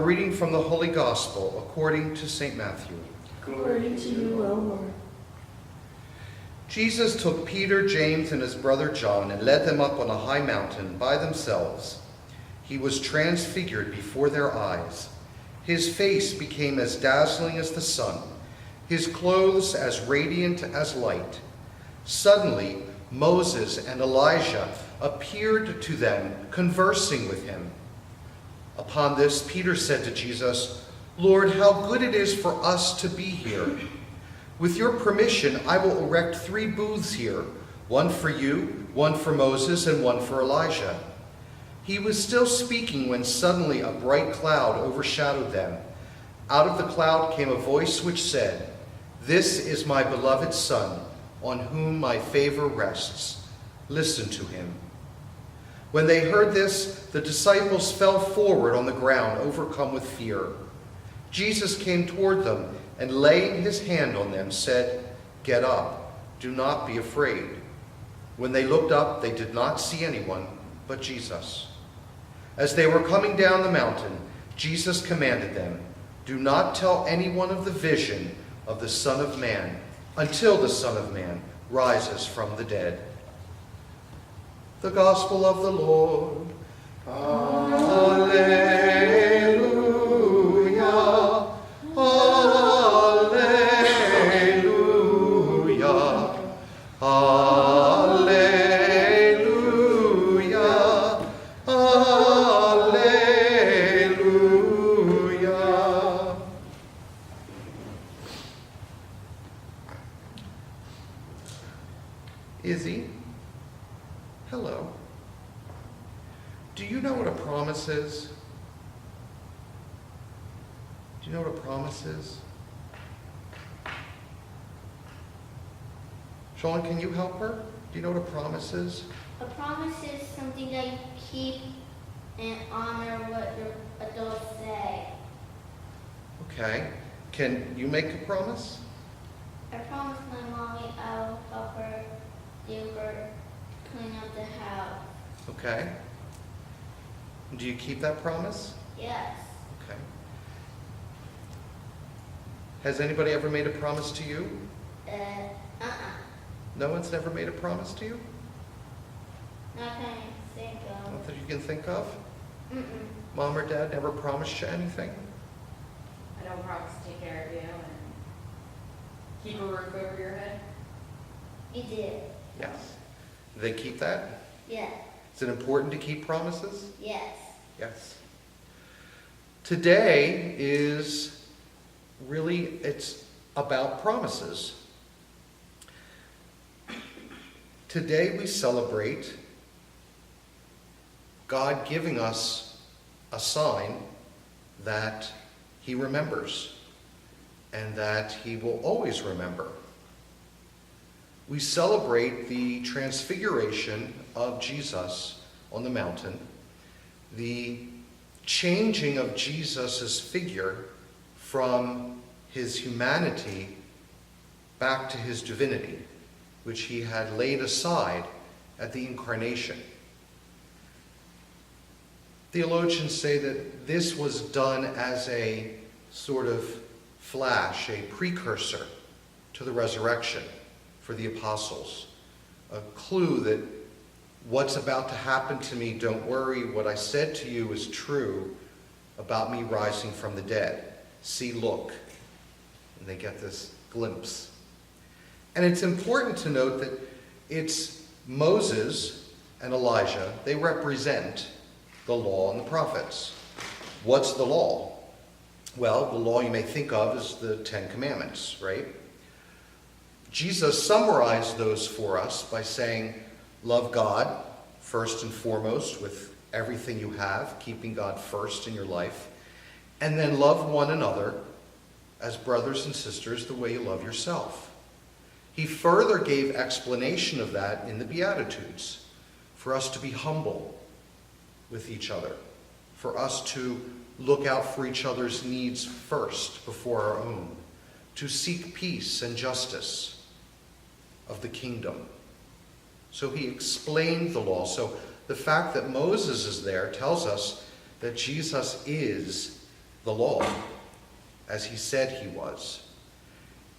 reading from the Holy Gospel according to St. Matthew. Glory to you, O Lord. Jesus took Peter, James, and his brother John and led them up on a high mountain by themselves. He was transfigured before their eyes. His face became as dazzling as the sun, his clothes as radiant as light. Suddenly, Moses and Elijah appeared to them, conversing with him. Upon this, Peter said to Jesus, "Lord, how good it is for us to be here. With your permission, I will erect 3 booths here, one for you, one for Moses, and one for Elijah." He was still speaking when suddenly a bright cloud overshadowed them. Out of the cloud came a voice which said, "This is my beloved Son, on whom my favor rests. Listen to him." When they heard this, the disciples fell forward on the ground, overcome with fear. Jesus came toward them and, laying his hand on them, said, "Get up, do not be afraid." When they looked up, they did not see anyone but Jesus. As they were coming down the mountain, Jesus commanded them, "Do not tell anyone of the vision of the Son of Man until the Son of Man rises from the dead." The Gospel of the Lord. Alleluia. Alleluia. Alleluia. Alleluia. Izzy? Hello. Do you know what a promise is? Do you know what a promise is? Sean, can you help her? Do you know what a promise is? A promise is something that you keep and honor what your adults say. Okay. Can you make a promise? I promised my mommy I'll help her do her clean up the house. Okay. Do you keep that promise? Yes. Okay. Has anybody ever made a promise to you? No one's never made a promise to you? Not that I can think of. Not that you can think of? Mm-mm. Mom or Dad never promised you anything? I don't promise to take care of you and keep a roof over your head. You did. Yes. Do they keep that? Yes. Is it important to keep promises? Yes. Yes. Today is really, it's about promises. Today we celebrate God giving us a sign that he remembers and that he will always remember. We celebrate the transfiguration of Jesus on the mountain, the changing of Jesus' figure from his humanity back to his divinity, which he had laid aside at the incarnation. Theologians say that this was done as a sort of flash, a precursor to the resurrection for the apostles, a clue that what's about to happen to me, don't worry, what I said to you is true about me rising from the dead. See, look. And they get this glimpse. And it's important to note that it's Moses and Elijah, they represent the law and the prophets. What's the law? Well, the law you may think of is the 10 Commandments, right? Jesus summarized those for us by saying, love God first and foremost with everything you have, keeping God first in your life, and then love one another as brothers and sisters the way you love yourself. He further gave explanation of that in the Beatitudes, for us to be humble with each other, for us to look out for each other's needs first before our own, to seek peace and justice of the kingdom. So he explained the law. So the fact that Moses is there tells us that Jesus is the law, as he said he was.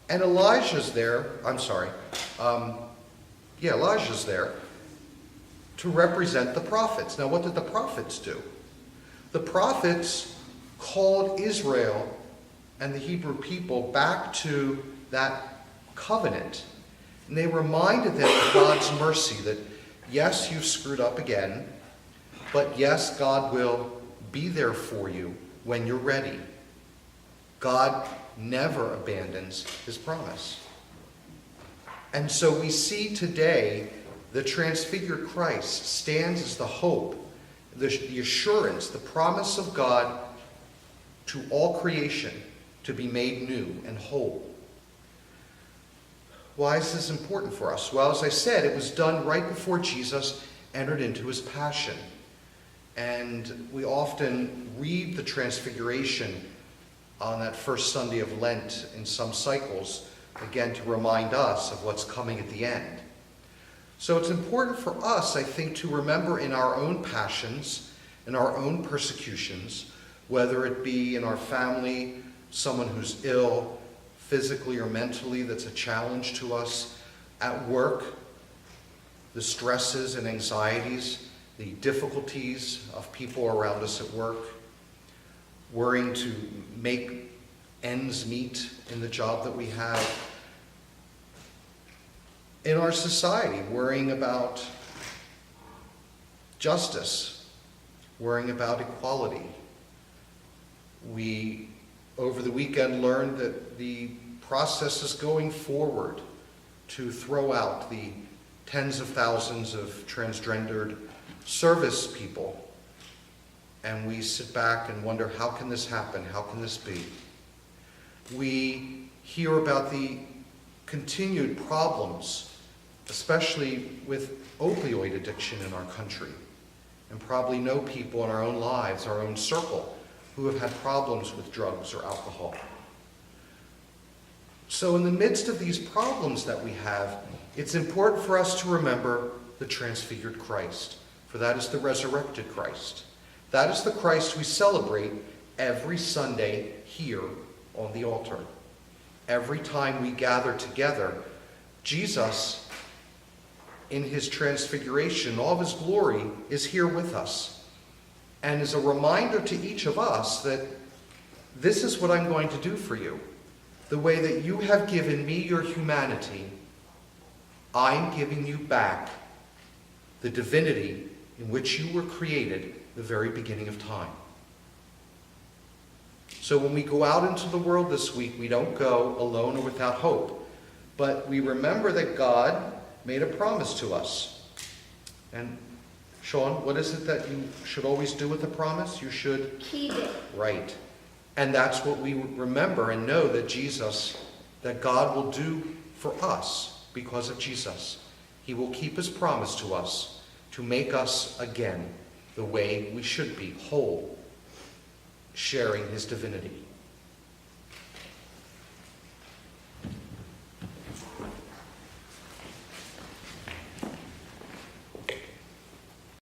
And Elijah's there to represent the prophets. Now, what did the prophets do? The prophets called Israel and the Hebrew people back to that covenant. And they reminded them of God's mercy, that yes, you've screwed up again, but yes, God will be there for you when you're ready. God never abandons his promise. And so we see today the transfigured Christ stands as the hope, the assurance, the promise of God to all creation to be made new and whole. Why is this important for us? Well, as I said, it was done right before Jesus entered into his passion. And we often read the Transfiguration on that first Sunday of Lent in some cycles, again, to remind us of what's coming at the end. So it's important for us, I think, to remember in our own passions, in our own persecutions, whether it be in our family, someone who's ill, physically or mentally, that's a challenge to us, at work, the stresses and anxieties, the difficulties of people around us at work, worrying to make ends meet in the job that we have, in our society, worrying about justice, worrying about equality. We, over the weekend, learned that the process is going forward to throw out the tens of thousands of transgendered service people. And we sit back and wonder, how can this happen? How can this be? We hear about the continued problems, especially with opioid addiction in our country, and probably know people in our own lives, our own circle, who have had problems with drugs or alcohol. So in the midst of these problems that we have, it's important for us to remember the transfigured Christ, for that is the resurrected Christ. That is the Christ we celebrate every Sunday here on the altar. Every time we gather together, Jesus, in his transfiguration, all of his glory, is here with us, and is a reminder to each of us that this is what I'm going to do for you. The way that you have given me your humanity, I'm giving you back the divinity in which you were created the very beginning of time. So when we go out into the world this week, we don't go alone or without hope, but we remember that God made a promise to us. And Sean, what is it that you should always do with a promise? You should Keep it. Right. And that's what we remember and know that that God will do for us because of Jesus. He will keep his promise to us to make us again the way we should be, whole, sharing his divinity.